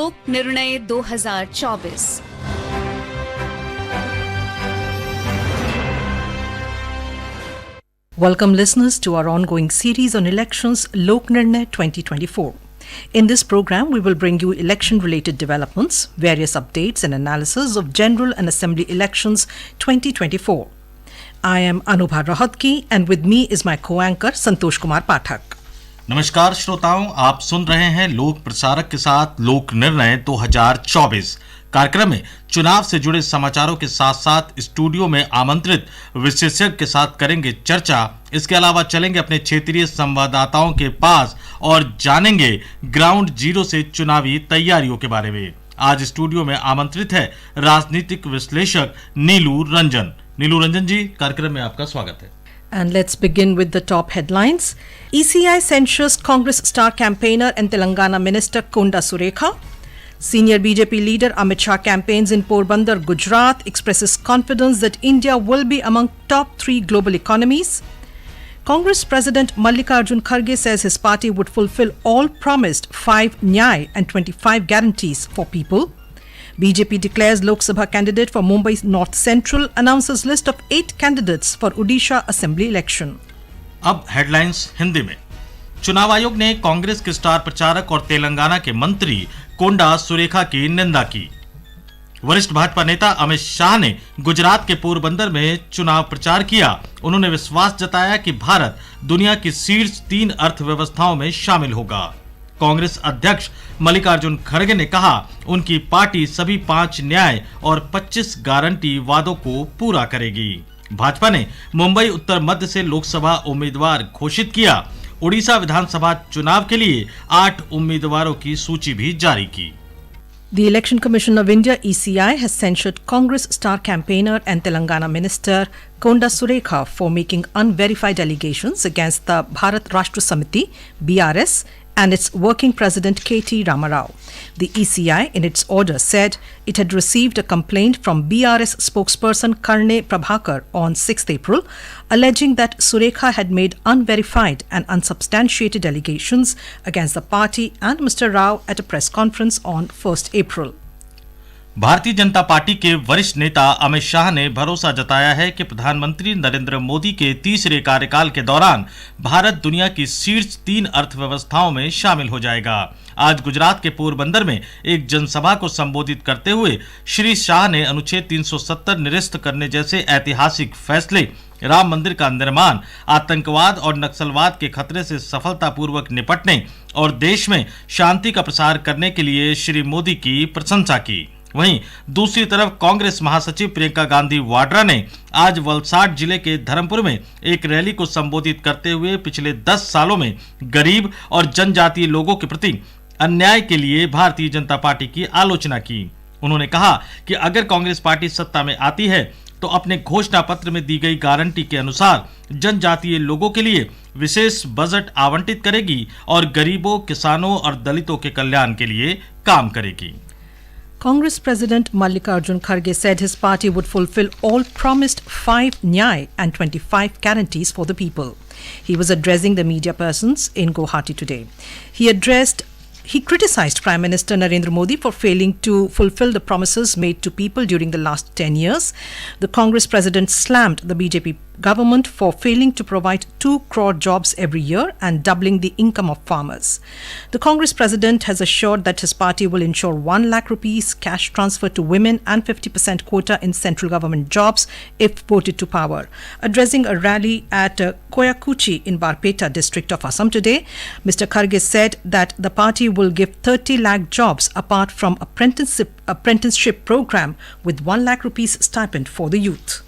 लोक निर्णय 2024। Welcome listeners to our ongoing series on elections, Lok Nirnay 2024. In this program, we will bring you election-related developments, various updates and analysis of general and assembly elections 2024. I am Anubha Rohatgi and with me is my co-anchor Santosh Kumar Pathak. नमस्कार श्रोताओं, आप सुन रहे हैं लोक प्रसारक के साथ लोक निर्णय 2024 कार्यक्रम में चुनाव से जुड़े समाचारों के साथ साथ स्टूडियो में आमंत्रित विशेषज्ञ के साथ करेंगे चर्चा। इसके अलावा चलेंगे अपने क्षेत्रीय संवाददाताओं के पास और जानेंगे ग्राउंड जीरो से चुनावी तैयारियों के बारे में। आज स्टूडियो में आमंत्रित है राजनीतिक विश्लेषक नीलू रंजन। नीलू रंजन जी, कार्यक्रम में आपका स्वागत है। And let's begin with the top headlines. ECI censures Congress star campaigner and Telangana Minister Konda Surekha. Senior BJP leader Amit Shah campaigns in Porbandar, Gujarat, expresses confidence that India will be among top 3 global economies. Congress President Mallikarjun Kharge says his party would fulfill all promised 5 Nyay and 25 guarantees for people. BJP declares Lok Sabha candidate for Mumbai North Central, announces list of 8 candidates for Odisha Assembly election. अब headlines Hindi में। चुनाव आयोग ने कांग्रेस के star प्रचारक और तेलंगाना के मंत्री कोंडा सुरेखा की निंदा की। वरिष्ठ भाजपा नेता अमित शाह ने गुजरात के पोरबंदर में चुनाव प्रचार किया। उन्होंने विश्वास जताया कि भारत दुनिया की शीर्ष 3 अर्थव्यवस्थाओं में शामिल होगा। कांग्रेस अध्यक्ष मल्लिकार्जुन खड़गे ने कहा उनकी पार्टी सभी 5 न्याय और 25 गारंटी वादों को पूरा करेगी। भाजपा ने मुंबई उत्तर मध्य से लोकसभा उम्मीदवार घोषित किया। उड़ीसा विधानसभा चुनाव के लिए 8 उम्मीदवारों की सूची भी जारी की। The Election Commission of India (ECI) has censured Congress star campaigner and Telangana minister Konda Surekha for making unverified allegations against the Bharat Rashtra Samiti (BRS) and its working president K.T. Ramarao. The ECI, in its order, said it had received a complaint from BRS spokesperson Karne Prabhakar on 6th April, alleging that Surekha had made unverified and unsubstantiated allegations against the party and Mr. Rao at a press conference on 1st April. Bharatiya Janata party के वरिष्ठ नेता अमित शाह ने भरोसा जताया है कि प्रधानमंत्री नरेंद्र मोदी के तीसरे कार्यकाल के दौरान भारत दुनिया की शीर्ष 3 अर्थव्यवस्थाओं में शामिल हो जाएगा। आज गुजरात के पोरबंदर में एक जनसभा को संबोधित करते हुए श्री शाह ने अनुच्छेद 370 निरस्त करने जैसे ऐतिहासिक फैसले, राम मंदिर का निर्माण, आतंकवाद और नक्सलवाद के खतरे से सफलतापूर्वक निपटने और देश में शांति का प्रसार करने के लिए श्री मोदी की प्रशंसा की। वहीं दूसरी तरफ कांग्रेस महासचिव प्रियंका गांधी वाड्रा ने आज वलसाड जिले के धर्मपुर में एक रैली को संबोधित करते हुए पिछले 10 सालों में गरीब और जनजातीय लोगों के प्रति अन्याय के लिए भारतीय जनता पार्टी की आलोचना की। उन्होंने कहा कि अगर कांग्रेस पार्टी सत्ता में आती है तो अपने घोषणा पत्र में दी गई गारंटी के अनुसार जनजातीय लोगों के लिए विशेष बजट आवंटित करेगी और गरीबों, किसानों और दलितों के कल्याण के लिए काम करेगी। Congress President Mallikarjun Kharge said his party would fulfill all promised 5 Nyay and 25 guarantees for the people. He was addressing the media persons in Guwahati today. He criticized Prime Minister Narendra Modi for failing to fulfill the promises made to people during the last 10 years. The Congress president slammed the BJP government for failing to provide 2 crore jobs every year and doubling the income of farmers. The Congress president has assured that his party will ensure 1 lakh rupees cash transfer to women and 50% quota in central government jobs if voted to power. Addressing a rally at Koyakuchi in Barpeta district of Assam today, Mr. Kharge said that the party will give 30 lakh jobs apart from apprenticeship program with 1 lakh rupees stipend for the youth.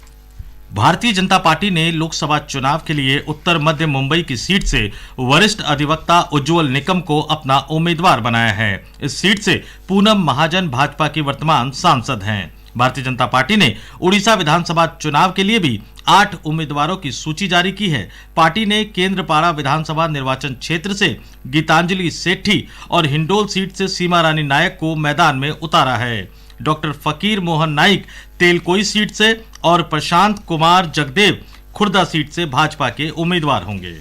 Bharatiya Janata party ने लोकसभा चुनाव के लिए उत्तर मध्य मुंबई की seat से वरिष्ठ अधिवक्ता उज्ज्वल निकम को अपना उम्मीदवार बनाया है। इस सीट से पूनम महाजन भाजपा की वर्तमान सांसद हैं। भारतीय जनता पार्टी ने उड़ीसा विधानसभा चुनाव के लिए भी 8 उम्मीदवारों की सूची जारी की है। पार्टी ने केंद्रपाड़ा विधानसभा निर्वाचन क्षेत्र से गीतांजलि सेठी और हिंडोल सीट से सीमा रानी नायक को मैदान में उतारा है। डॉक्टर फकीर मोहन नाइक तेलकोई सीट से और प्रशांत कुमार जगदेव खुर्दा सीट से भाजपा के उम्मीदवार होंगे।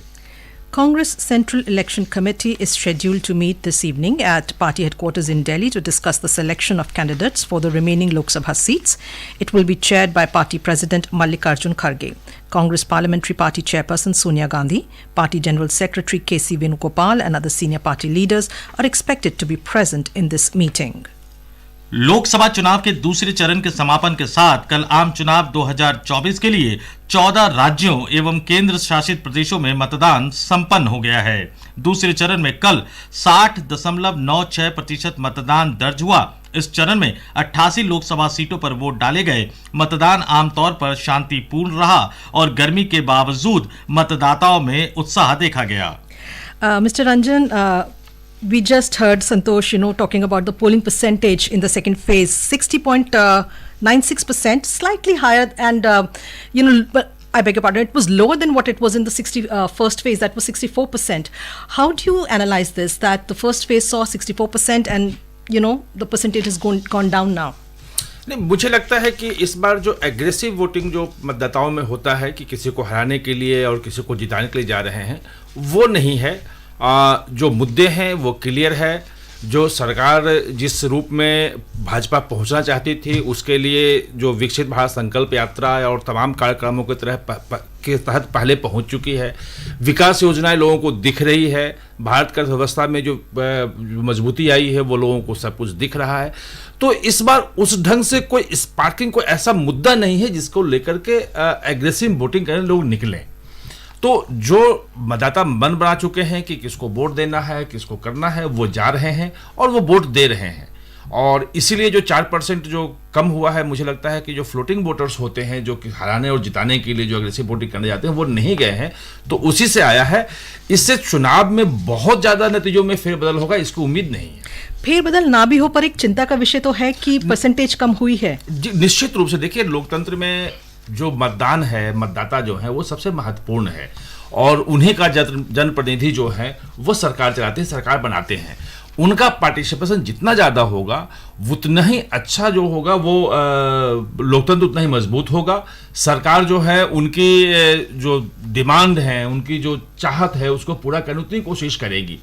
Congress Central Election Committee is scheduled to meet this evening at party headquarters in Delhi to discuss the selection of candidates for the remaining Lok Sabha seats. It will be chaired by Party President Mallikarjun Kharge. Congress Parliamentary Party Chairperson Sonia Gandhi, Party General Secretary K.C. Venugopal and other senior party leaders are expected to be present in this meeting. Lok Sabha चुनाव के दूसरे चरण के समापन के साथ कल आम चुनाव 2024 के लिए 14 राज्यों एवं केंद्र शासित प्रदेशों में मतदान संपन्न हो गया है। दूसरे चरण में कल 60.96% मतदान दर्ज हुआ। इस चरण में 88 लोकसभा सीटों पर वोट डाले गए। मतदान आमतौर पर शांतिपूर्ण रहा और गर्मी के बावजूद मतदाताओं में उत्साह देखा गया। Mr. Ranjan, we just heard Santosh, talking about the polling percentage in the second phase, 60.96%, slightly higher, and but I beg your pardon, it was lower than what it was in the first phase, that was 64%. How do you analyze this, that the first phase saw 64% and the percentage has gone down now? नहीं, मुझे लगता है कि इस बार जो aggressive voting जो मतदाताओं में होता है कि किसी को हराने के लिए और किसी को जिताने के लिए जा रहे हैं, वो नहीं है। जो मुद्दे हैं वो क्लियर है। जो सरकार जिस रूप में भाजपा पहुंचना चाहती थी, उसके लिए जो विकसित भारत संकल्प यात्रा और तमाम कार्यक्रमों के तहत पहले पहुंच चुकी है। विकास योजनाएं लोगों को दिख रही है। भारत की अर्थव्यवस्था में जो मजबूती आई है वो लोगों को सब कुछ दिख रहा है। तो इस बार उस ढंग से कोई स्पार्किंग, कोई ऐसा मुद्दा नहीं है जिसको लेकर के एग्रेसिव वोटिंग करने लोग निकले। तो जो मतदाता मन बना चुके हैं कि किसको वोट देना है, किसको करना है, वो जा रहे हैं और वो वोट दे रहे हैं। और इसीलिए जो 4% जो कम हुआ है, मुझे लगता है कि जो फ्लोटिंग वोटर्स होते हैं, जो कि हराने और जिताने के लिए जो अग्रेसिव वोटिंग करने जाते हैं, वो नहीं गए हैं, तो उसी से आया है। इससे चुनाव में बहुत ज्यादा नतीजों में फेरबदल होगा, इसकी उम्मीद नहीं है। फेरबदल ना भी हो, पर एक चिंता का विषय तो है कि परसेंटेज कम हुई है। निश्चित रूप से देखिए, लोकतंत्र में जो मतदान है, मतदाता जो है, वो सबसे महत्वपूर्ण है और उन्हीं का जनप्रतिनिधि जो है वो सरकार चलाते हैं, सरकार बनाते हैं। उनका पार्टिसिपेशन जितना ज़्यादा होगा उतना ही अच्छा जो होगा, वो लोकतंत्र उतना ही मजबूत होगा। सरकार जो है उनकी जो डिमांड है, उनकी जो चाहत है, उसको पूरा करने उतनी कोशिश करेगी।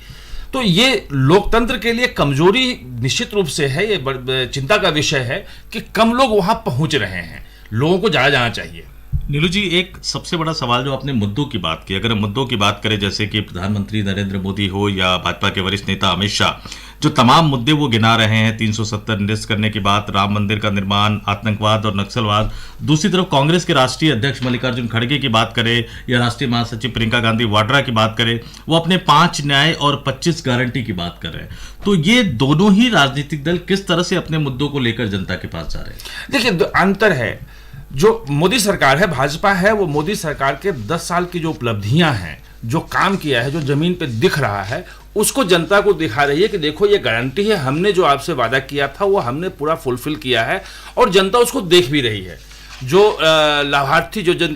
तो ये लोकतंत्र के लिए कमजोरी निश्चित रूप से है। ये चिंता का विषय है कि कम लोग वहां पहुंच रहे हैं। लोगों को जाना चाहिए। नीलू जी, एक सबसे बड़ा सवाल जो आपने मुद्दों की बात की, अगर हम मुद्दों की बात करें जैसे कि प्रधानमंत्री नरेंद्र मोदी हो या भाजपा के वरिष्ठ नेता अमित शाह, जो तमाम मुद्दे वो गिना रहे हैं, 370 निरस्त करने की बात, राम मंदिर का निर्माण, आतंकवाद और नक्सलवाद। दूसरी तरफ कांग्रेस के राष्ट्रीय अध्यक्ष मल्लिकार्जुन खड़गे की बात करें या राष्ट्रीय महासचिव प्रियंका गांधी वाड्रा की बात करें, वो अपने 5 न्याय और 25 गारंटी की बात कर रहे हैं। तो ये दोनों ही राजनीतिक दल किस तरह से अपने मुद्दों को लेकर जनता के पास जा रहे हैं? देखिए, अंतर है। जो मोदी सरकार है, भाजपा है, वो मोदी सरकार के 10 साल की जो उपलब्धियां हैं, जो काम किया है, जो जमीन पे दिख रहा है, उसको जनता को दिखा रही है कि देखो ये गारंटी है, हमने जो आपसे वादा किया था वो हमने पूरा फुलफिल किया है और जनता उसको देख भी रही है। जो लाभार्थी, जो जन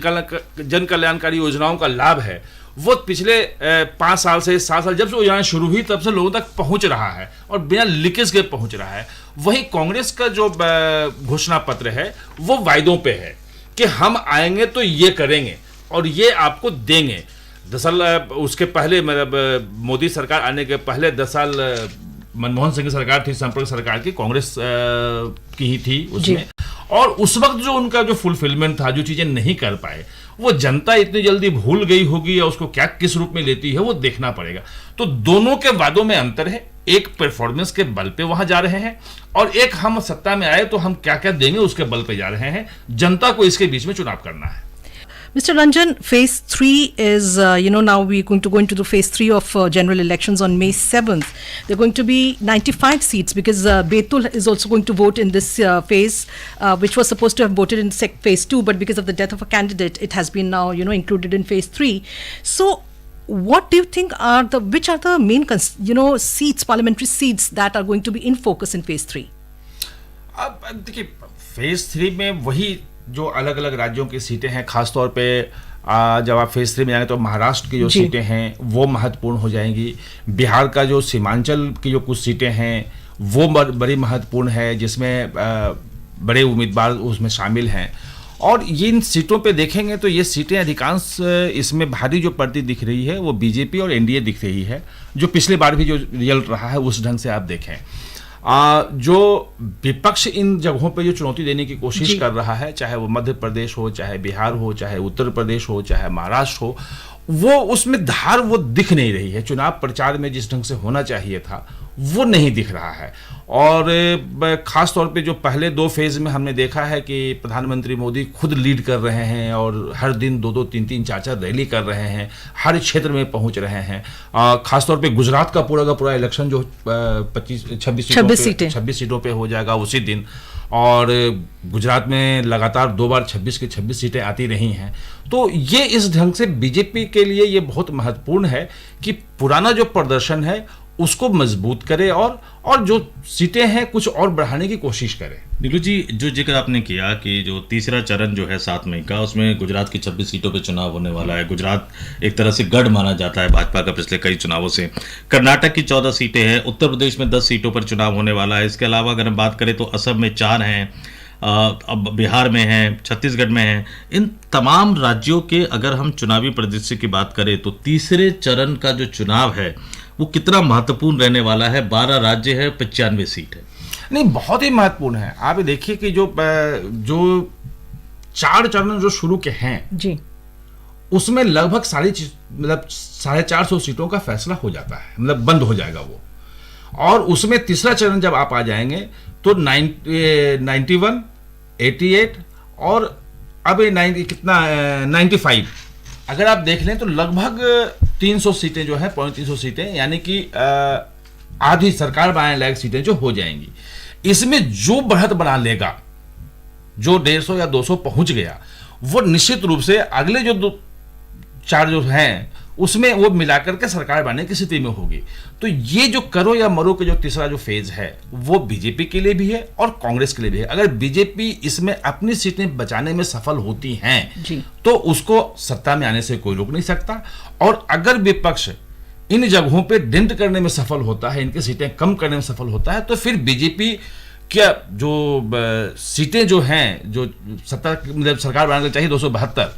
कल्याणकारी योजनाओं का लाभ है, वो पिछले 5 साल से 7 साल जब से योजना शुरू हुई तब से लोगों तक पहुंच रहा है और बिना लीकेज के पहुंच रहा है। वही कांग्रेस का जो घोषणा पत्र है वो वायदों पे है कि हम आएंगे तो ये करेंगे और ये आपको देंगे। दरअसल उसके पहले, मतलब मोदी सरकार आने के पहले 10 साल मनमोहन सिंह की सरकार थी, संपर्क सरकार की, कांग्रेस की ही थी उसमें। और उस वक्त जो उनका जो फुलफिलमेंट था, जो चीजें नहीं कर पाए, वो जनता इतनी जल्दी भूल गई होगी या उसको क्या किस रूप में लेती है वो देखना पड़ेगा। तो दोनों के वादों में अंतर है। एक परफॉर्मेंस के बल पे वहां जा रहे हैं और एक हम सत्ता में आए तो हम क्या क्या देंगे उसके बल पे जा रहे हैं। जनता को इसके बीच में चुनाव करना है। Mr. Ranjan, phase 3 is, now we're going to go into the phase 3 of general elections on May 7th. There are going to be 95 seats because Betul is also going to vote in this phase, which was supposed to have voted in phase 2, but because of the death of a candidate, it has been now, included in phase 3. So, what do you think which are the main, seats, parliamentary seats that are going to be in focus in phase 3? अब देखिए, phase 3 में वही जो अलग अलग राज्यों की सीटें हैं, खासतौर पे जब आप फेज 3 में जाएंगे तो महाराष्ट्र की जो सीटें हैं वो महत्वपूर्ण हो जाएंगी। बिहार का जो सीमांचल की जो कुछ सीटें हैं वो बड़ी महत्वपूर्ण है, जिसमें बड़े उम्मीदवार उसमें शामिल हैं। और ये इन सीटों पे देखेंगे तो ये सीटें अधिकांश इसमें भारी जो पड़ती दिख रही है वो बीजेपी और एनडीए दिख रही है, जो पिछले बार भी जो रिजल्ट रहा है उस ढंग से आप देखें। जो विपक्ष इन जगहों पे जो चुनौती देने की कोशिश कर रहा है, चाहे वो मध्य प्रदेश हो, चाहे बिहार हो, चाहे उत्तर प्रदेश हो, चाहे महाराष्ट्र हो, वो उसमें धार वो दिख नहीं रही है। चुनाव प्रचार में जिस ढंग से होना चाहिए था वो नहीं दिख रहा है। और खास तौर पे जो पहले 2 फेज में हमने देखा है कि प्रधानमंत्री मोदी खुद लीड कर रहे हैं और हर दिन 2-2, 3-3, 4-4 रैली कर रहे हैं, हर क्षेत्र में पहुंच रहे हैं। खास तौर पे गुजरात का पूरा इलेक्शन जो 26 सीटों पे हो जाएगा उसी दिन, और गुजरात में लगातार 2 बार 26 की 26 सीटें आती रही हैं। तो ये इस ढंग से बीजेपी के लिए ये बहुत महत्वपूर्ण है कि पुराना जो प्रदर्शन है उसको मजबूत करे और जो सीटें हैं कुछ और बढ़ाने की कोशिश करे। नीलू जी, जो जिक्र आपने किया कि जो तीसरा चरण जो है 7 मई का, उसमें गुजरात की 26 सीटों पे चुनाव होने वाला है। गुजरात एक तरह से गढ़ माना जाता है भाजपा का पिछले कई चुनावों से। कर्नाटक की 14 सीटें हैं, उत्तर प्रदेश में 10 सीटों पर चुनाव होने वाला है। इसके अलावा अगर हम बात करें तो असम में 4 हैं, अब बिहार में हैं, छत्तीसगढ़ में हैं। इन तमाम राज्यों के अगर हम चुनावी परिदृश्य की बात करें तो तीसरे चरण का जो चुनाव है वो कितना महत्वपूर्ण रहने वाला है। 12 राज्य है, 95 सीट है। नहीं, बहुत ही महत्वपूर्ण है। आप देखिए कि जो 4 चरण जो शुरू के हैं जी, उसमें लगभग 450 सीटों का फैसला हो जाता है, मतलब बंद हो जाएगा वो। और उसमें तीसरा चरण जब आप आ जाएंगे तो 91, 88 और अब 95, अगर आप देख लें तो लगभग 300 सीटें जो है, 350 सीटें, यानी कि आधी सरकार बनाने लायक सीटें जो हो जाएंगी। इसमें जो बढ़त बना लेगा, जो 150 या 200 पहुंच गया, वो निश्चित रूप से अगले जो 4 जो हैं उसमें वो मिलाकर के सरकार बनाने की स्थिति में होगी। तो ये जो करो या मरो के जो तीसरा जो फेज है वो बीजेपी के लिए भी है और कांग्रेस के लिए भी है। अगर बीजेपी इसमें अपनी सीटें बचाने में सफल होती हैं तो उसको सत्ता में आने से कोई रोक नहीं सकता, और अगर विपक्ष इन जगहों पे डेंट करने में सफल होता है, इनकी सीटें कम करने में सफल होता है, तो फिर बीजेपी क्या जो सीटें जो हैं, जो सत्ता मतलब सरकार बनाने चाहिए 272,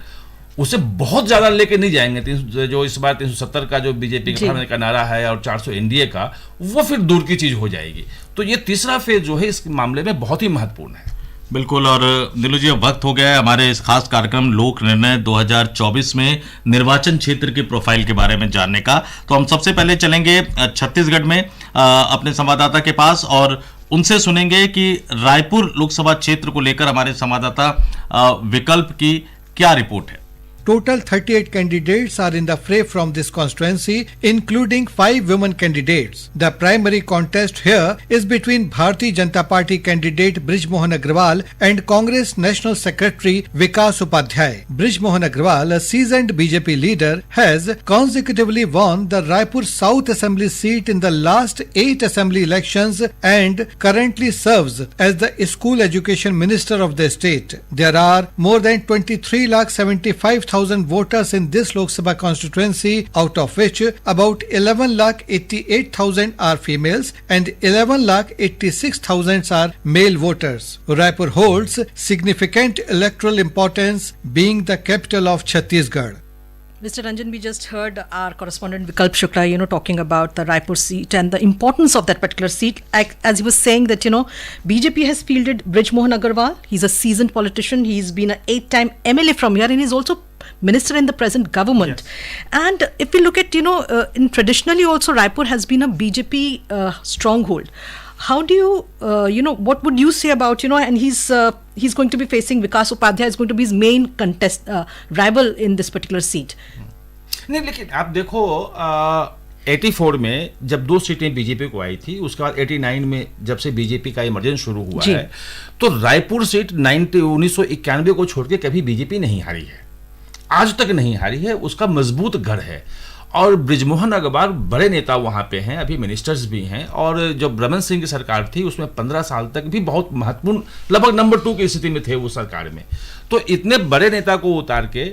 उसे बहुत ज्यादा लेके नहीं जाएंगे। जो इस बार 370 का जो बीजेपी का नारा है और 400 एनडीए का, वो फिर दूर की चीज हो जाएगी। तो ये तीसरा फेज जो है इस मामले में बहुत ही महत्वपूर्ण है। बिल्कुल। और नीलू जी, अब वक्त हो गया है हमारे इस खास कार्यक्रम लोक निर्णय 2024 में निर्वाचन क्षेत्र की प्रोफाइल के बारे में जानने का। तो हम सबसे पहले चलेंगे छत्तीसगढ़ में अपने संवाददाता के पास और उनसे सुनेंगे कि रायपुर लोकसभा क्षेत्र को लेकर हमारे संवाददाता विकल्प की क्या रिपोर्ट है। Total 38 candidates are in the fray from this constituency, including 5 women candidates. The primary contest here is between Bharatiya Janata Party candidate Brij Mohan Agrawal and Congress National Secretary Vikas Upadhyay. Brij Mohan Agrawal, a seasoned BJP leader, has consecutively won the Raipur South Assembly seat in the last 8 assembly elections and currently serves as the school education minister of the state. There are more than 23,75,000 voters in this Lok Sabha constituency, out of which about 11,88,000 are females and 11,86,000 are male voters. Raipur holds significant electoral importance, being the capital of Chhattisgarh. Mr. Ranjan, we just heard our correspondent Vikalp Shukla, talking about the Raipur seat and the importance of that particular seat. As he was saying that, BJP has fielded Brij Mohan Agrawal. He's a seasoned politician. He's been an 8-time MLA from here, and he's also minister in the present government. Yes. And if we look at, in traditionally also Raipur has been a BJP stronghold. How do you, what would you say about, and he's going to be facing Vikas Upadhyay, is going to be his main rival in this particular seat. नहीं, लेकिन आप देखो 84 में जब 2 सीटें BJP को आई थी, उसके बाद 89 में जब से बीजेपी का इमरजेंस शुरू हुआ है, तो रायपुर सीट 1991 को छोड़ के कभी बीजेपी नहीं हारी है, आज तक नहीं हारी है। उसका मजबूत गढ़ है और बृजमोहन अग्रवाल बड़े नेता वहां पे हैं, अभी मिनिस्टर्स भी हैं, और जो रमन सिंह की सरकार थी उसमें 15 साल तक भी बहुत महत्वपूर्ण, लगभग नंबर 2 की स्थिति में थे वो सरकार में। तो इतने बड़े नेता को उतार के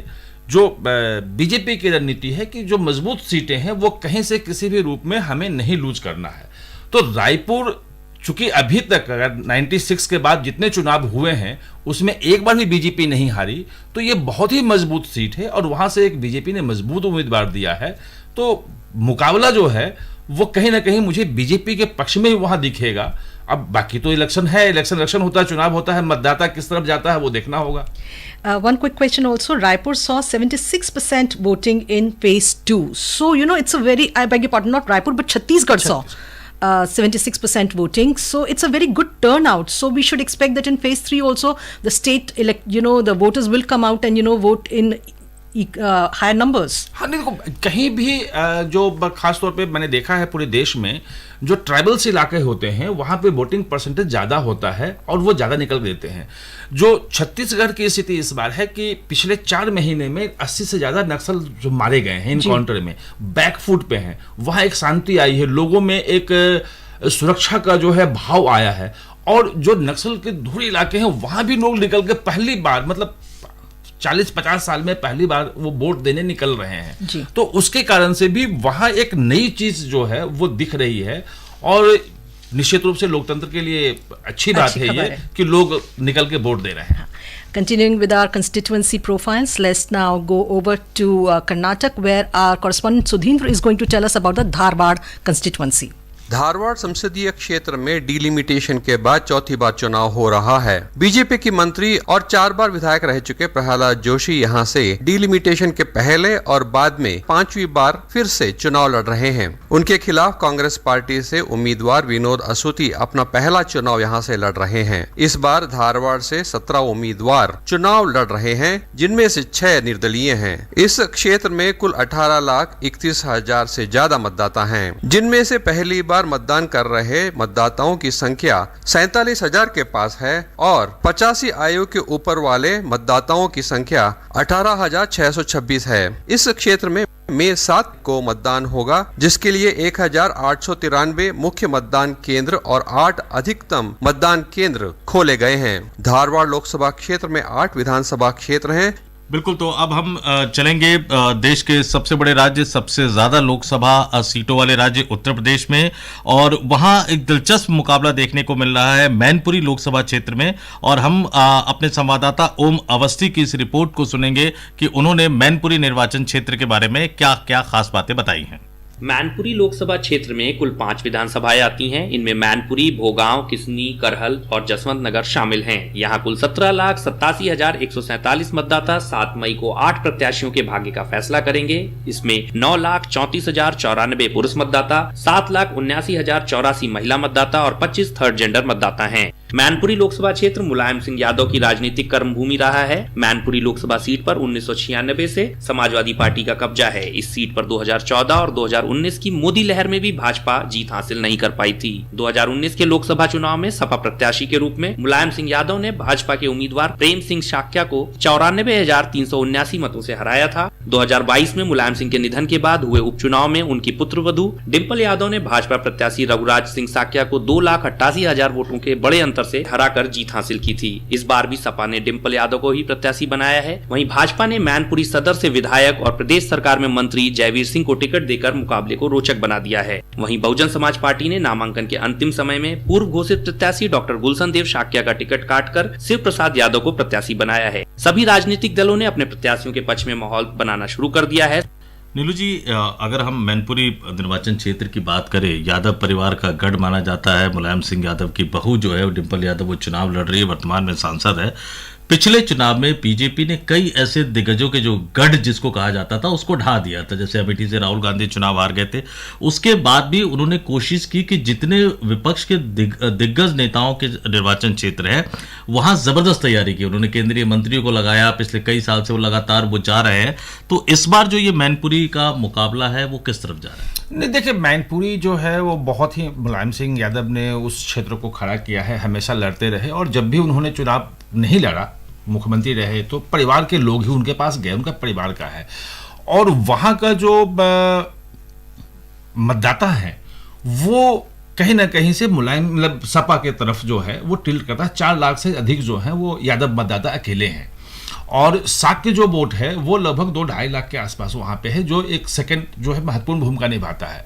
जो बीजेपी की रणनीति है कि जो मजबूत सीटें हैं वो कहीं से किसी भी रूप में हमें नहीं लूज करना है। तो रायपुर चूंकि अभी तक अगर 96 के बाद जितने चुनाव हुए हैं उसमें एक बार भी बीजेपी नहीं हारी, तो ये बहुत ही मजबूत सीट है और वहां से एक बीजेपी ने मजबूत उम्मीदवार दिया है। तो मुकाबला जो है वो कहीं ना कहीं मुझे बीजेपी के पक्ष में ही वहां दिखेगा। अब बाकी तो इलेक्शन है, इलेक्शन होता है, चुनाव होता है, मतदाता किस तरफ जाता है वो देखना होगा। One quick question also. Raipur saw 76% voting in phase 2. So, it's a very, I beg your pardon, not Raipur, but Chhattisgarh saw 76% voting. So, it's a very good turnout. So, we should expect that in phase 3 also, the state, the voters will come out and, vote in higher numbers. हाँ, नहीं देखो, कहीं भी जो खास तौर पे मैंने देखा है पूरे देश में जो ट्राइबल्स इलाके होते हैं वहां पे वोटिंग परसेंटेज ज्यादा होता है और वो ज्यादा निकल देते हैं। जो छत्तीसगढ़ की स्थिति इस बार है कि पिछले 4 महीने में 80 से ज्यादा नक्सल जो मारे गए हैं इनकाउंटर में, बैकफुट पे हैं, वहां एक शांति आई है, लोगों में एक सुरक्षा का जो है भाव आया है। और जो नक्सल के दूर इलाके हैं वहां भी लोग निकल के पहली बार, मतलब 40-50 साल में पहली बार वो वोट देने निकल रहे हैं। तो उसके कारण से भी वहां एक नई चीज जो है वो दिख रही है और निश्चित रूप से लोकतंत्र के लिए अच्छी बात है ये कि लोग निकल के वोट दे रहे हैं। Continuing with our constituency profiles, let's now go over to Karnataka, where our correspondent Sudhindra is going to tell us about the Dharwad constituency. Dharwad संसदीय क्षेत्र में डिलिमिटेशन के बाद चौथी बार चुनाव हो रहा है। बीजेपी की मंत्री और 4 बार विधायक रह चुके प्रहलाद जोशी यहां से डिलिमिटेशन के पहले और बाद में 5वीं बार फिर से चुनाव लड़ रहे हैं। उनके खिलाफ कांग्रेस पार्टी से उम्मीदवार विनोद असूती अपना पहला चुनाव यहां से लड़ रहे हैं। इस बार धारवाड़ से 17 उम्मीदवार चुनाव लड़ रहे हैं, जिनमें से 6 निर्दलीय हैं। इस क्षेत्र में कुल 18,31,000 से ज्यादा मतदाता हैं, जिनमें से पहली बार मतदान कर रहे मतदाताओं की संख्या 47,000 के पास है और 85 आयु के ऊपर वाले मतदाताओं की संख्या 18,626 है। इस क्षेत्र में मई 7 को मतदान होगा, जिसके लिए 1,893 मुख्य मतदान केंद्र और 8 अधिकतम मतदान केंद्र खोले गए हैं। धारवाड़ लोकसभा क्षेत्र में 8 विधानसभा क्षेत्र हैं। बिल्कुल, तो अब हम चलेंगे देश के सबसे बड़े राज्य, सबसे ज्यादा लोकसभा सीटों वाले राज्य उत्तर प्रदेश में, और वहां एक दिलचस्प मुकाबला देखने को मिल रहा है मैनपुरी लोकसभा क्षेत्र में। और हम अपने संवाददाता ओम अवस्थी की इस रिपोर्ट को सुनेंगे कि उन्होंने मैनपुरी निर्वाचन क्षेत्र के बारे में क्या क्या खास बातें बताई हैं। मैनपुरी लोकसभा क्षेत्र में कुल 5 विधानसभाएं आती हैं। इनमें मैनपुरी, भोगांव, किसनी, करहल और जसवंत नगर शामिल हैं। यहाँ कुल 17,87,147 मतदाता 7 मई को 8 प्रत्याशियों के भाग्य का फैसला करेंगे। इसमें 9,34,094 पुरुष मतदाता, 7,79,084 महिला मतदाता और 25 थर्ड जेंडर मतदाता हैं। मैनपुरी लोकसभा क्षेत्र मुलायम सिंह यादव की राजनीतिक कर्मभूमि रहा है। मैनपुरी लोकसभा सीट पर 1996 से समाजवादी पार्टी का कब्जा है। इस सीट पर 2014 और 2019 की मोदी लहर में भी भाजपा जीत हासिल नहीं कर पाई थी। 2019 के लोकसभा चुनाव में सपा प्रत्याशी के रूप में मुलायम सिंह यादव ने भाजपा के उम्मीदवार प्रेम सिंह शाक्या को 94,379 मतों से हराया था। 2022 में मुलायम सिंह के निधन के बाद हुए उपचुनाव में उनकी पुत्रवधू डिंपल यादव ने भाजपा प्रत्याशी रघुराज सिंह साक्या को 2,88,000 वोटों के बड़े अंतर से हराकर जीत हासिल की थी। इस बार भी सपा ने डिंपल यादव को ही प्रत्याशी बनाया है। वहीं भाजपा ने मैनपुरी सदर से विधायक और प्रदेश सरकार में मंत्री जयवीर सिंह को टिकट देकर मुकाबले को रोचक बना दिया है। वहीं बहुजन समाज पार्टी ने नामांकन के अंतिम समय में पूर्व घोषित प्रत्याशी डॉक्टर गुलशन देव शाक्या का टिकट काटकर शिव प्रसाद यादव को प्रत्याशी बनाया है। सभी राजनीतिक दलों ने अपने प्रत्याशियों के पक्ष में माहौल बनाना शुरू कर दिया है। नीलू जी, अगर हम मैनपुरी निर्वाचन क्षेत्र की बात करें, यादव परिवार का गढ़ माना जाता है। मुलायम सिंह यादव की बहू जो है डिंपल यादव, वो चुनाव लड़ रही है, वर्तमान में सांसद है। पिछले चुनाव में बीजेपी ने कई ऐसे दिग्गजों के जो गढ़ जिसको कहा जाता था उसको ढा दिया था। जैसे अमेठी से राहुल गांधी चुनाव हार गए थे, उसके बाद भी उन्होंने कोशिश की कि जितने विपक्ष के दिग्गज नेताओं के निर्वाचन क्षेत्र है वहां जबरदस्त तैयारी की। उन्होंने केंद्रीय मंत्रियों को लगाया, पिछले कई साल से वो लगातार वो जा रहे हैं। तो इस बार जो ये मैनपुरी का मुकाबला है वो किस तरफ जा रहा है? नहीं, देखिए, मैनपुरी जो है वो बहुत ही मुलायम सिंह यादव ने उस क्षेत्र को खड़ा किया है, हमेशा लड़ते रहे। और जब भी उन्होंने चुनाव नहीं लड़ा, मुख्यमंत्री रहे, तो परिवार के लोग ही उनके पास गए, उनका परिवार का है। और वहां का जो मतदाता है वो कहीं ना कहीं से मुलायम, मतलब सपा के तरफ जो है वो टिल्ट करता है। 4 लाख से अधिक जो है वो यादव मतदाता अकेले हैं। और शाक्य जो वोट है वो लगभग 2-2.5 लाख के आसपास वहां पे है, जो एक सेकंड जो है महत्वपूर्ण भूमिका निभाता है।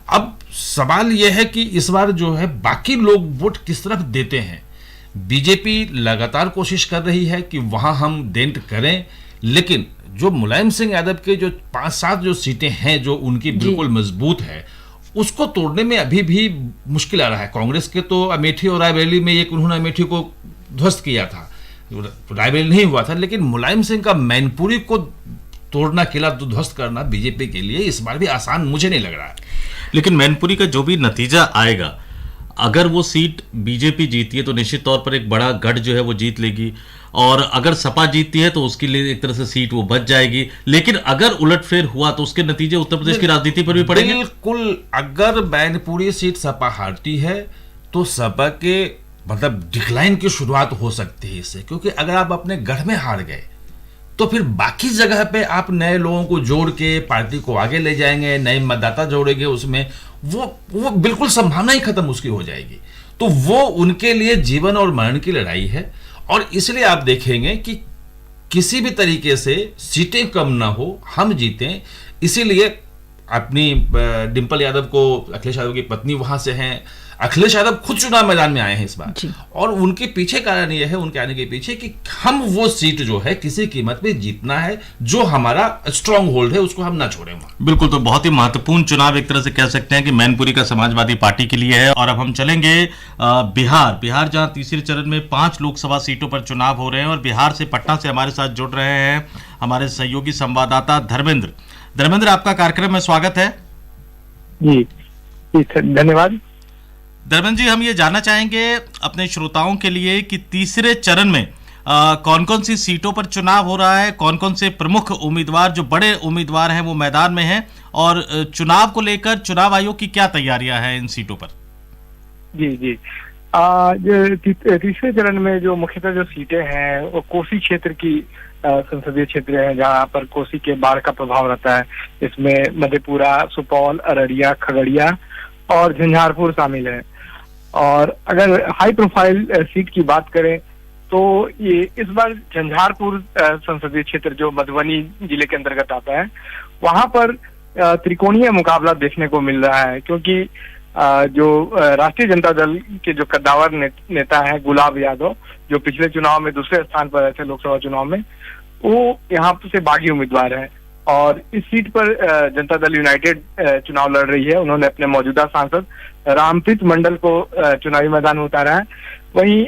अब सवाल यह है कि इस बार जो है बाकी लोग वोट किस तरफ देते हैं। बीजेपी लगातार कोशिश कर रही है कि वहां हम डेंट करें, लेकिन जो मुलायम सिंह यादव के जो 5-7 जो सीटें हैं जो उनकी बिल्कुल मजबूत है, उसको तोड़ने में अभी भी मुश्किल आ रहा है। कांग्रेस के तो अमेठी और रायबरेली में एक उन्होंने अमेठी को ध्वस्त किया था, रायबरेली नहीं हुआ था, लेकिन मुलायम सिंह का मैनपुरी को तोड़ना, किला ध्वस्त करना बीजेपी के लिए इस बार भी आसान मुझे नहीं लग रहा है। लेकिन मैनपुरी का जो भी नतीजा आएगा, अगर वो सीट बीजेपी जीती है तो निश्चित तौर पर एक बड़ा गढ़ जो है वो जीत लेगी, और अगर सपा जीतती है तो उसके लिए एक तरह से सीट वो बच जाएगी। लेकिन अगर उलटफेर हुआ तो उसके नतीजे उत्तर प्रदेश की राजनीति पर भी पड़ेंगे। बिल्कुल, अगर मैनपुरी सीट सपा हारती है तो सपा के मतलब डिक्लाइन की शुरुआत हो सकती है इससे, क्योंकि अगर आप अपने गढ़ में हार गए तो फिर बाकी जगह पे आप नए लोगों को जोड़ के पार्टी को आगे ले जाएंगे, नए मतदाता जोड़ेंगे, उसमें वो बिल्कुल संभावना ही खत्म उसकी हो जाएगी। तो वो उनके लिए जीवन और मरण की लड़ाई है, और इसलिए आप देखेंगे कि किसी भी तरीके से सीटें कम ना हो, हम जीतें। इसीलिए अपनी डिंपल यादव को, अखिलेश यादव की पत्नी वहां से हैं, अखिलेश यादव खुद चुनाव मैदान में आए हैं इस बार, और उनके पीछे कारण यह है, उनके आने के पीछे, कि हम वो सीट जो है किसी कीमत पे जीतना है, जो हमारा स्ट्रांग होल्ड है उसको हम ना छोड़ें वहां। बिल्कुल, तो बहुत ही महत्वपूर्ण चुनाव एक तरह से कह सकते हैं कि मैनपुरी का समाजवादी पार्टी के लिए है। और अब हम चलेंगे बिहार जहां तीसरे चरण में 5 लोकसभा सीटों पर चुनाव हो रहे हैं, और बिहार से, पटना से हमारे साथ जुड़ रहे हैं हमारे सहयोगी संवाददाता धर्मेंद्र, आपका कार्यक्रम में स्वागत है। जी धन्यवाद। धर्मेंद्र जी, हम ये जानना चाहेंगे अपने श्रोताओं के लिए कि तीसरे चरण में कौन कौन सी सीटों पर चुनाव हो रहा है, कौन कौन से प्रमुख उम्मीदवार, जो बड़े उम्मीदवार हैं, वो मैदान में हैं, और चुनाव को लेकर चुनाव आयोग की क्या तैयारियां हैं इन सीटों पर? जी तीसरे चरण में जो मुख्यतः जो सीटें हैं वो कोसी क्षेत्र की संसदीय क्षेत्र है, जहाँ पर कोसी के बाढ़ का प्रभाव रहता है। इसमें मधेपुरा, सुपौल, अररिया, खगड़िया और झंझारपुर शामिल है। और अगर हाई प्रोफाइल सीट की बात करें तो ये इस बार झंझारपुर संसदीय क्षेत्र जो मधुबनी जिले के अंतर्गत आता है, वहां पर त्रिकोणीय मुकाबला देखने को मिल रहा है, क्योंकि जो राष्ट्रीय जनता दल के जो कद्दावर नेता है गुलाब यादव, जो पिछले चुनाव में दूसरे स्थान पर रहे थे लोकसभा चुनाव में, वो यहाँ से बागी उम्मीदवार है। और इस सीट पर जनता दल यूनाइटेड चुनाव लड़ रही है। उन्होंने अपने मौजूदा सांसद रामप्रीत मंडल को चुनावी मैदान में उतारा है। वहीं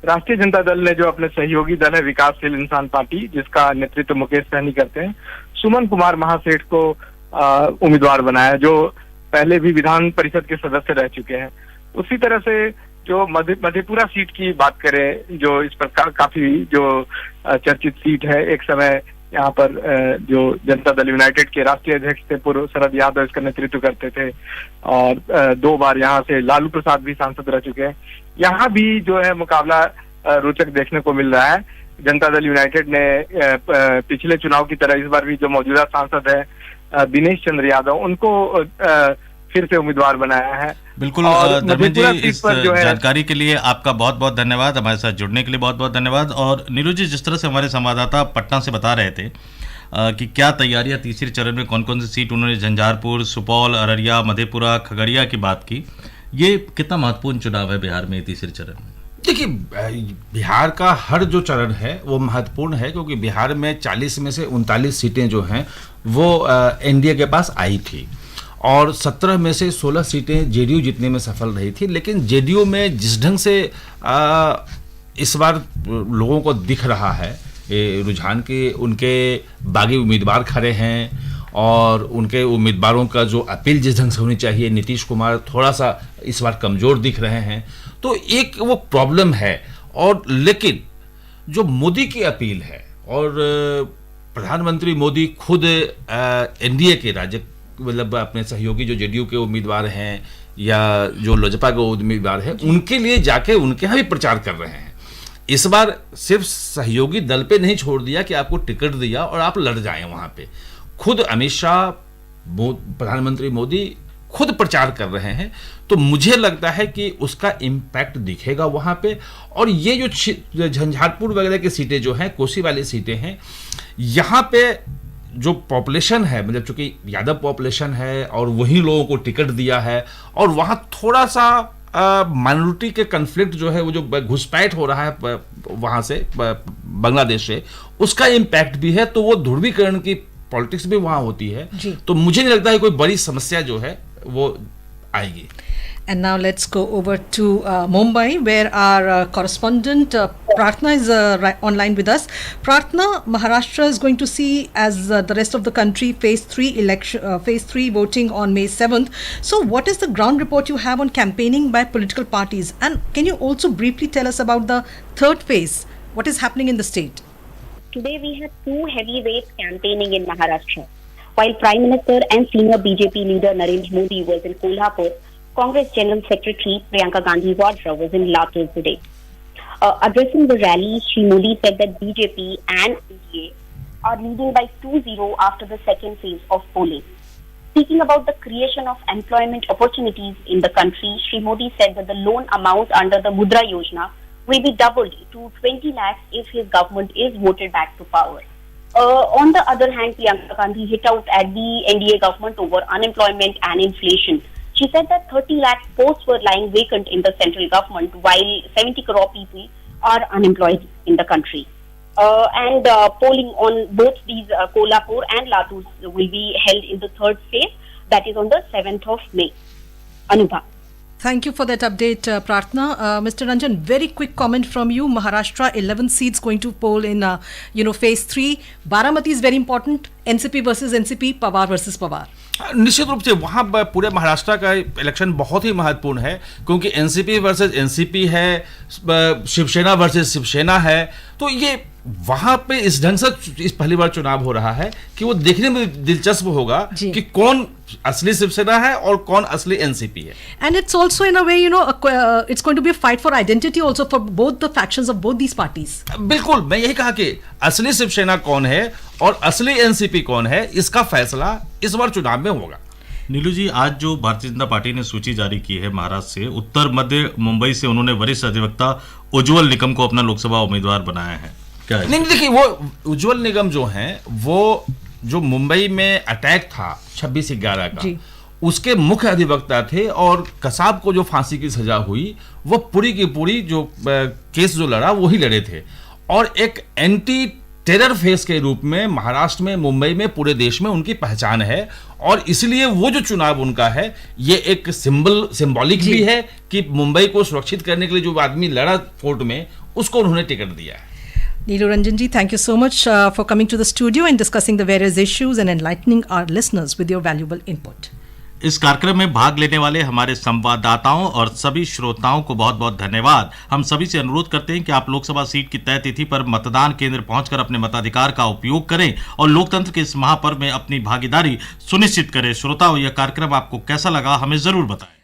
राष्ट्रीय जनता दल ने जो अपने सहयोगी दल है विकासशील इंसान पार्टी, जिसका नेतृत्व मुकेश सहनी करते हैं, सुमन कुमार महासेठ को उम्मीदवार बनाया, जो पहले भी विधान परिषद के सदस्य रह चुके हैं। उसी तरह से जो मधेपुरा सीट की बात करें, जो इस पर काफी जो चर्चित सीट है, एक समय यहाँ पर जो जनता दल यूनाइटेड के राष्ट्रीय अध्यक्ष थे पूर्व शरद यादव इसका नेतृत्व करते थे, और 2 बार यहाँ से लालू प्रसाद भी सांसद रह चुके हैं। यहाँ भी जो है मुकाबला रोचक देखने को मिल रहा है। जनता दल यूनाइटेड ने पिछले चुनाव की तरह इस बार भी जो मौजूदा सांसद है दिनेश चंद्र यादव, उनको फिर से उम्मीदवार बनाया है। बिल्कुल धर्मेंद्र जी, इस जानकारी के लिए आपका बहुत बहुत धन्यवाद, हमारे साथ जुड़ने के लिए बहुत बहुत धन्यवाद। और नीरज जी, जिस तरह से हमारे संवाददाता पटना से बता रहे थे कि क्या तैयारियां तीसरे चरण में, कौन कौन सी सीट, उन्होंने झंझारपुर, सुपौल, अररिया, मधेपुरा, खगड़िया की बात की, ये कितना महत्वपूर्ण चुनाव है बिहार में तीसरे चरण में? देखिए, बिहार का हर जो चरण है वो महत्वपूर्ण है, क्योंकि बिहार में 40 में से 39 सीटें जो हैं वो एनडीए के पास आई थी, और 17 में से 16 सीटें जेडीयू जीतने में सफल रही थी। लेकिन जेडीयू में जिस ढंग से इस बार लोगों को दिख रहा है रुझान के, उनके बागी उम्मीदवार खड़े हैं, और उनके उम्मीदवारों का जो अपील जिस ढंग से होनी चाहिए, नीतीश कुमार थोड़ा सा इस बार कमजोर दिख रहे हैं, तो एक वो प्रॉब्लम है। और लेकिन जो मोदी की अपील है, और प्रधानमंत्री मोदी खुद एनडीए के राज्य मतलब अपने सहयोगी जो जेडीयू के उम्मीदवार हैं या जो लोजपा के उम्मीदवार हैं, उनके लिए जाके उनके यहाँ भी प्रचार कर रहे हैं। इस बार सिर्फ सहयोगी दल पे नहीं छोड़ दिया कि आपको टिकट दिया और आप लड़ जाएं, वहां पे खुद अमित शाह, प्रधानमंत्री मोदी खुद प्रचार कर रहे हैं। तो मुझे लगता है कि उसका इम्पैक्ट दिखेगा वहां पे। और ये जो झंझारपुर वगैरह की सीटें जो हैं, कोसी वाली सीटें हैं, यहाँ पे जो पॉपुलेशन है, मतलब चूंकि यादव पॉपुलेशन है और वही लोगों को टिकट दिया है, और वहाँ थोड़ा सा माइनॉरिटी के कन्फ्लिक्ट जो है, वो जो घुसपैठ हो रहा है वहाँ से बांग्लादेश से, उसका इम्पैक्ट भी है। तो वो ध्रुवीकरण की पॉलिटिक्स भी वहाँ होती है। तो मुझे नहीं लगता है कोई बड़ी समस्या जो है वो आएगी। And now let's go over to Mumbai, where our correspondent Pratna is online with us. Pratna, Maharashtra is going to see, as the rest of the country, phase 3 voting on May 7th. So what is the ground report you have on campaigning by political parties? And can you also briefly tell us about the third phase? What is happening in the state? Today we have two heavyweights campaigning in Maharashtra. While Prime Minister and senior BJP leader Narendra Modi was in Kolhapur, Congress General Secretary Priyanka Gandhi Vadra was in Latur today. Addressing the rally, Shri Modi said that BJP and NDA are leading by 2-0 after the second phase of polling. Speaking about the creation of employment opportunities in the country, Shri Modi said that the loan amount under the Mudra Yojana will be doubled to 20 lakhs if his government is voted back to power. On the other hand, Priyanka Gandhi hit out at the NDA government over unemployment and inflation. She said that 30 lakh posts were lying vacant in the central government, while 70 crore people are unemployed in the country. And polling on both these Kolhapur and Latur will be held in the third phase, that is on the 7th of May. Anubha. Thank you for that update, Pratna. Mr. Ranjan, very quick comment from you. Maharashtra, 11 seats going to poll in, phase 3. Baramati is very important. NCP versus NCP, Pawar versus Pawar. निश्चित रूप से वहाँ पूरे महाराष्ट्र का election बहुत ही महत्वपूर्ण है, क्योंकि एनसीपी वर्सेस एनसीपी है, शिवसेना वर्सेस शिवसेना है। तो ये वहां पे इस ढंग से इस पहली बार चुनाव हो रहा है कि वो देखने में दिलचस्प होगा कि कौन असली शिवसेना है और कौन असली एनसीपी है। And it's also in a way it's going to be a fight for identity also for both the factions of both these parties. बिल्कुल, मैं यही कहा कि असली शिवसेना कौन है और असली एनसीपी कौन है, इसका फैसला इस बार चुनाव में होगा। नीलू जी, आज जो भारतीय जनता पार्टी ने सूची जारी की है महाराष्ट्र से, उत्तर मध्य मुंबई से उन्होंने वरिष्ठ अधिवक्ता उज्जवल निकम को अपना लोकसभा उम्मीदवार बनाया है। क्या है? नहीं, देखिए, वो उज्जवल निगम जो हैं, वो जो मुंबई में अटैक था 26/11 का, उसके मुख्य अधिवक्ता थे, और कसाब को जो फांसी की सजा हुई वो पूरी की पूरी जो केस जो लड़ा वही लड़े थे। और एक एंटी टेरर फेस के रूप में महाराष्ट्र में, मुंबई में, पूरे देश में उनकी पहचान है। और इसलिए वो जो चुनाव उनका है, ये एक सिंबॉलिक भी है कि मुंबई को सुरक्षित करने के लिए जो आदमी लड़ा कोर्ट में, उसको उन्होंने टिकट दिया है। Neelu Ranjan ji, thank you so much for coming to the studio and discussing the various issues and enlightening our listeners with your valuable input. इस कार्यक्रम में भाग लेने वाले हमारे संवाददाताओं और सभी श्रोताओं को बहुत बहुत धन्यवाद। हम सभी से अनुरोध करते हैं कि आप लोकसभा सीट की तय तिथि पर मतदान केंद्र पहुंचकर अपने मताधिकार का उपयोग करें और लोकतंत्र के इस महापर्व में अपनी भागीदारी सुनिश्चित करें। श्रोताओं, यह कार्यक्रम आपको कैसा लगा, हमें जरूर बताएं।